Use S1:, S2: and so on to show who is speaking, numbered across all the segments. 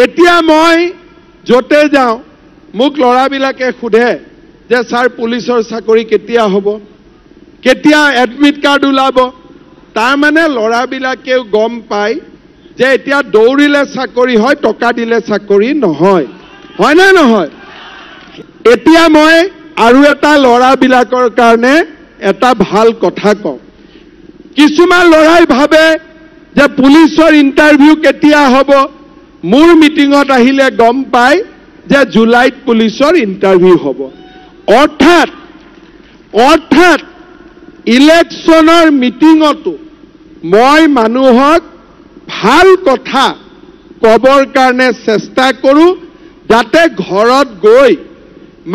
S1: এতিয়া মই য'তে যাওঁ মোক ল'ৰাবিলাকে সোধে যে ছাৰ পুলিচৰ চাকৰি কেতিয়া হ'ব, কেতিয়া এডমিট কাৰ্ড ওলাব। তাৰমানে ল'ৰাবিলাকেও গম পায় যে এতিয়া দৌৰিলে চাকৰি হয়, টকা দিলে চাকৰি নহয়, হয়নে নহয়? এতিয়া মই আৰু এটা ল'ৰাবিলাকৰ কাৰণে এটা ভাল কথা কওঁ। কিছুমান ল'ৰাই ভাবে যে পুলিচৰ ইণ্টাৰভিউ কেতিয়া হ'ব, মোৰ মিটিঙত আহিলে গম পায় যে জুলাইত পুলিচৰ ইণ্টাৰভিউ হ'ব। অৰ্থাৎ ইলেকশ্যনৰ মিটিঙতো মই মানুহক ভাল কথা ক'বৰ কাৰণে চেষ্টা কৰোঁ, যাতে ঘৰত গৈ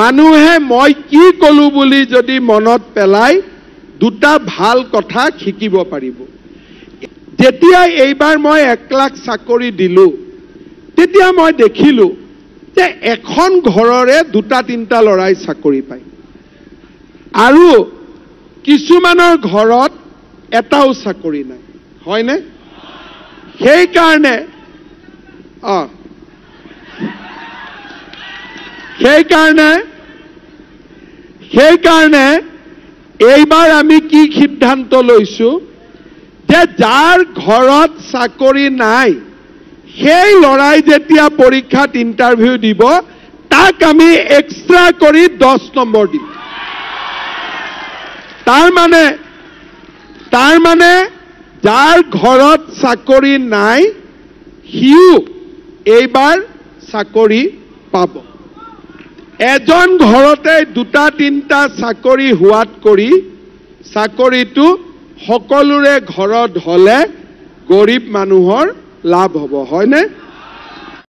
S1: মানুহে মই কি ক'লো বুলি যদি মনত পেলাই দুটা ভাল কথা শিকিব পাৰিব। যেতিয়া এইবাৰ মই 1 লাখ চাকৰি দিলোঁ, তেতিয়া মই দেখিলোঁ যে এখন ঘৰৰে 2-3টা ল'ৰাই চাকৰি পায় আৰু কিছুমানৰ ঘৰত এটাও চাকৰি নাই, হয়নে? সেইকাৰণে এইবাৰ আমি কি সিদ্ধান্ত লৈছোঁ যে যাৰ ঘৰত চাকৰি নাই সেই ল'ৰাই যেতিয়া পৰীক্ষাত ইণ্টাৰভিউ দিব তাক আমি এক্সট্ৰা কৰি 10 নম্বৰ দিম। তাৰমানে যাৰ ঘৰত চাকৰি নাই সিও এইবাৰ চাকৰি পাব। এজন ঘৰতে 2-3টা চাকৰি হোৱাত কৰি চাকৰিটো সকলোৰে ঘৰত হ'লে গৰীব মানুহৰ লাভ হ'ব, হয়নে?